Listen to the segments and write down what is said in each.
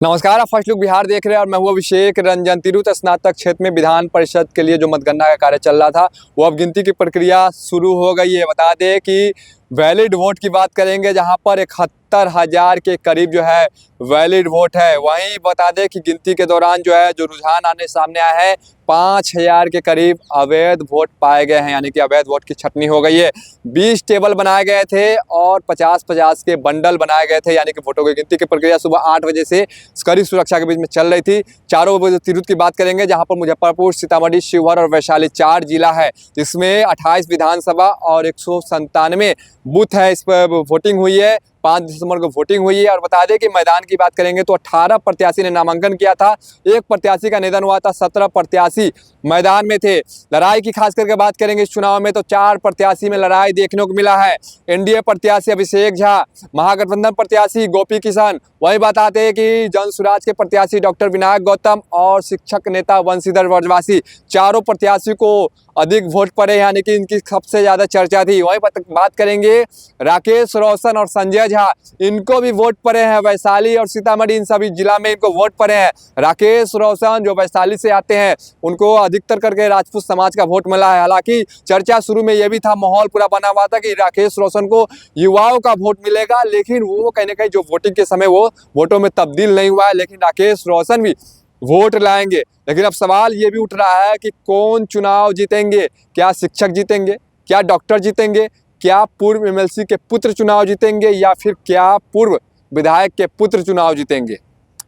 नमस्कार, आप first look Bihar देख रहे हैं और मैं हूं अभिषेक रंजन। तिरहुत स्नातक क्षेत्र में विधान परिषद के लिए जो मतगणना का कार्य चल रहा था वो अब गिनती की प्रक्रिया शुरू हो गई है। बता दें कि वैलिड वोट की बात करेंगे जहां पर 71,000 के करीब जो है वैलिड वोट है। वहीं बता दें कि गिनती के दौरान जो है जो रुझान आने सामने आया है 5,000 के करीब अवैध वोट पाए गए हैं, यानी कि अवैध वोट की छटनी हो गई है। 20 टेबल बनाए गए थे और 50-50 के बंडल बनाए गए थे, यानी कि वोटों की गिनती की प्रक्रिया सुबह 8 बजे से कड़ी सुरक्षा के बीच में चल रही थी। चारों बजे तिरहुत की बात करेंगे जहां पर मुजफ्फरपुर, सीतामढ़ी, शिवहर और वैशाली 4 जिला है, जिसमें 28 विधानसभा और 197 बूथ है। इस पर वोटिंग हुई है। 5 दिसंबर को वोटिंग हुई है। और बता दें कि मैदान की बात करेंगे तो 18 प्रत्याशी ने नामांकन किया था, एक प्रत्याशी का निधन हुआ था, 17 प्रत्याशी मैदान में थे। लड़ाई की खास करके बात करेंगे इस चुनाव में तो 4 प्रत्याशी में लड़ाई देखने को मिला है। एनडीए प्रत्याशी अभिषेक झा, महागठबंधन प्रत्याशी गोपी किशन, वही बताते हैं कि जनसुराज के प्रत्याशी डॉक्टर विनायक गौतम और शिक्षक नेता वंशीधर ब्रजवासी, चारों प्रत्याशी को अधिक वोट पड़े, यानी कि इनकी सबसे ज्यादा चर्चा थी। वही बात करेंगे राकेश रोशन और संजय झा, इनको भी वोट पड़े हैं। वैशाली और सीतामढ़ी इन सभी जिला में इनको वोट पड़े हैं। राकेश रोशन जो वैशाली से आते हैं उनको अधिकतर करके राजपूत समाज का वोट मिला है। हालांकि चर्चा शुरू में यह भी था, माहौल पूरा बना हुआ था कि राकेश रोशन को युवाओं का वोट मिलेगा, लेकिन वो कहीं ना कहीं जो वोटिंग के समय वो वोटों में तब्दील नहीं हुआ है। लेकिन राकेश रोशन भी वोट लाएंगे। लेकिन अब सवाल ये भी उठ रहा है कि कौन चुनाव जीतेंगे? क्या शिक्षक जीतेंगे? क्या डॉक्टर जीतेंगे? क्या पूर्व एमएलसी के पुत्र चुनाव जीतेंगे या फिर क्या पूर्व विधायक के पुत्र चुनाव जीतेंगे?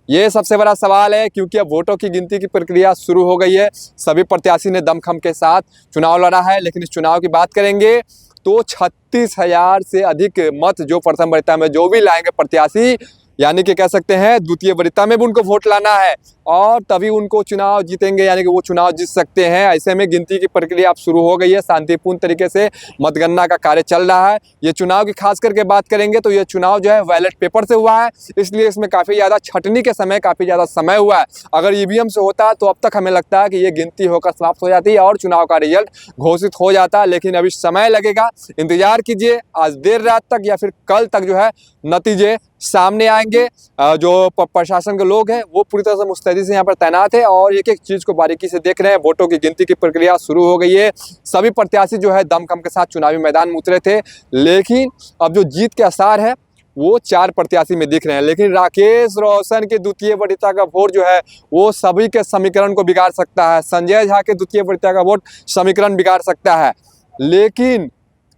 ये सबसे बड़ा सवाल है, क्योंकि अब वोटों की गिनती की प्रक्रिया शुरू हो गई है। सभी प्रत्याशी ने दमखम के साथ चुनाव लड़ा है। लेकिन इस चुनाव की बात करेंगे तो 36,000 से अधिक मत जो प्रथम वरीयता में जो भी लाएंगे प्रत्याशी, यानी कि कह सकते हैं द्वितीय वरीयता में भी उनको वोट लाना है और तभी उनको चुनाव जीतेंगे, यानी कि वो चुनाव जीत सकते हैं। ऐसे में गिनती की प्रक्रिया अब शुरू हो गई है। शांतिपूर्ण तरीके से मतगणना का कार्य चल रहा है। ये चुनाव की खास करके बात करेंगे तो ये चुनाव जो है बैलेट पेपर से हुआ है, इसलिए इसमें काफ़ी ज़्यादा छटनी के समय काफ़ी ज़्यादा समय हुआ है। अगर ईवीएम से होता तो अब तक हमें लगता है कि ये गिनती होकर समाप्त हो जाती है और चुनाव का रिजल्ट घोषित हो जाता, लेकिन अभी समय लगेगा। इंतजार कीजिए, आज देर रात तक या फिर कल तक जो है नतीजे सामने आएंगे। जो प्रशासन के लोग हैं वो पूरी तरह से मुस्तैदी से यहाँ पर तैनात है और एक एक चीज को बारीकी से देख रहे हैं। वोटों की गिनती की प्रक्रिया शुरू हो गई है। सभी प्रत्याशी जो है दमखम के साथ चुनावी मैदान में उतरे थे, लेकिन अब जो जीत के आसार है वो 4 प्रत्याशी में दिख रहे हैं। लेकिन राकेश रोशन के द्वितीय वरीयता का वोट जो है वो सभी के समीकरण को बिगाड़ सकता है। संजय झा के द्वितीय वरीयता का वोट समीकरण बिगाड़ सकता है। लेकिन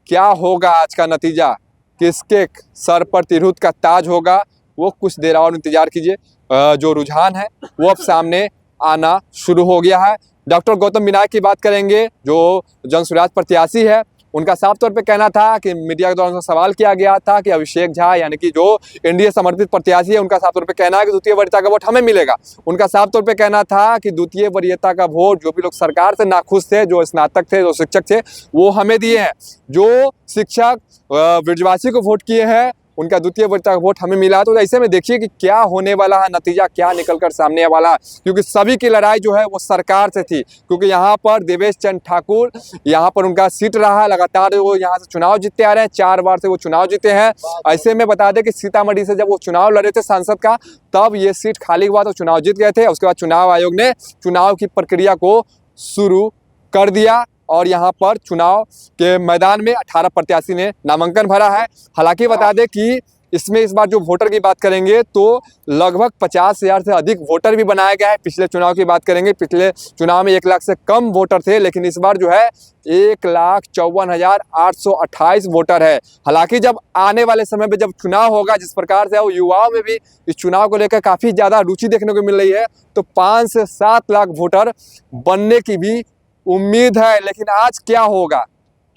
क्या होगा आज का नतीजा, किसके सर पर तिरहुत का ताज होगा, वो कुछ देर और इंतजार कीजिए। जो रुझान है वो अब सामने आना शुरू हो गया है। डॉक्टर गौतम विनायक की बात करेंगे जो जनसुराज प्रत्याशी है, उनका साफ तौर पे कहना था कि मीडिया के दौरान सवाल किया गया था कि अभिषेक झा यानी कि जो एनडीए समर्थित प्रत्याशी है, उनका साफ तौर पे कहना है कि द्वितीय वरीयता का वोट हमें मिलेगा। उनका साफ तौर पे कहना था कि द्वितीय वरीयता का वोट जो भी लोग सरकार से नाखुश थे, जो स्नातक थे, जो शिक्षक थे, वो हमें दिए हैं। जो शिक्षक ब्रजवासी को वोट किए हैं उनका द्वितीय वरीयता का वोट हमें मिला। तो ऐसे में देखिए कि क्या होने वाला है, नतीजा क्या निकलकर सामने वाला है, क्योंकि सभी की लड़ाई जो है वो सरकार से थी। क्योंकि यहाँ पर देवेश चंद ठाकुर, यहाँ पर उनका सीट रहा, लगातार वो यहाँ से चुनाव जीतते आ रहे हैं, 4 बार से वो चुनाव जीते हैं। ऐसे में बता दें कि सीतामढ़ी से जब वो चुनाव लड़े थे सांसद का, तब ये सीट खाली हुआ तो चुनाव जीत गए थे। उसके बाद चुनाव आयोग ने चुनाव की प्रक्रिया को शुरू कर दिया और यहाँ पर चुनाव के मैदान में 18 प्रत्याशी ने नामांकन भरा है। हालांकि बता दें कि इसमें इस बार जो वोटर की बात करेंगे तो लगभग 50,000 से अधिक वोटर भी बनाया गया है। पिछले चुनाव की बात करेंगे, पिछले चुनाव में 1 लाख से कम वोटर थे, लेकिन इस बार जो है 1,54,828 वोटर है। हालांकि जब आने वाले समय में जब चुनाव होगा, जिस प्रकार से युवाओं में भी इस चुनाव को लेकर काफ़ी ज़्यादा रुचि देखने को मिल रही है, तो 5 से 7 लाख वोटर बनने की भी उम्मीद है। लेकिन आज क्या होगा,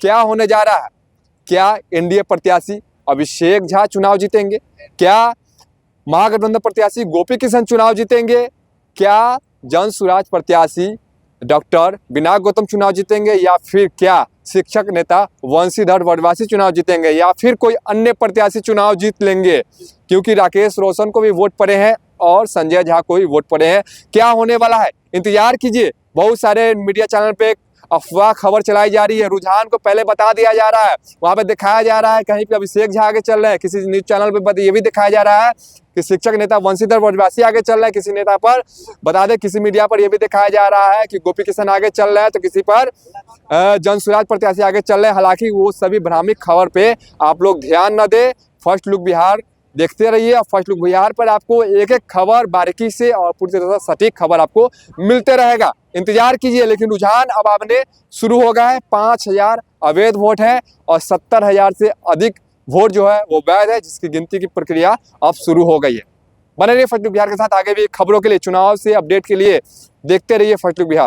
क्या होने जा रहा है? क्या एनडीए प्रत्याशी अभिषेक झा चुनाव जीतेंगे? क्या महागठबंधन प्रत्याशी गोपी किशन चुनाव जीतेंगे? क्या जनसुराज प्रत्याशी डॉक्टर विनायक गौतम चुनाव जीतेंगे? या फिर क्या शिक्षक नेता वंशीधर ब्रजवासी चुनाव जीतेंगे? या फिर कोई अन्य प्रत्याशी चुनाव जीत लेंगे? क्योंकि राकेश रोशन को भी वोट पड़े हैं और संजय झा को भी वोट पड़े हैं। क्या होने वाला है, इंतजार कीजिए। बहुत सारे मीडिया चैनल पे अफवाह खबर चलाई जा रही है, रुझान को पहले बता दिया जा रहा है, वहां पे दिखाया जा रहा है कहीं पे अभिषेक झा आगे चल रहे हैं, किसी न्यूज चैनल पे ये भी दिखाया जा रहा है कि शिक्षक नेता वंशीधर ब्रजवासी आगे चल रहे हैं किसी नेता पर। बता दें किसी मीडिया पर यह भी दिखाया जा रहा है कि गोपी किशन आगे चल रहे हैं, तो किसी पर जनसुराज प्रत्याशी आगे चल रहे हैं। हालांकि वो सभी भ्रामक खबर पे आप लोग ध्यान न दें, फर्स्ट लुक बिहार देखते रहिए। और फर्स्ट लुक बिहार पर आपको एक एक खबर बारीकी से और पूरी तरह से सटीक खबर आपको मिलते रहेगा, इंतजार कीजिए। लेकिन रुझान अब आपने शुरू हो गया है। 5000 अवैध वोट है और 70,000 से अधिक वोट जो है वो वैध है, जिसकी गिनती की प्रक्रिया अब शुरू हो गई है। बने रहिए फर्स्ट लुक बिहार के साथ, आगे भी खबरों के लिए, चुनाव से अपडेट के लिए देखते रहिए फर्स्ट लुक बिहार।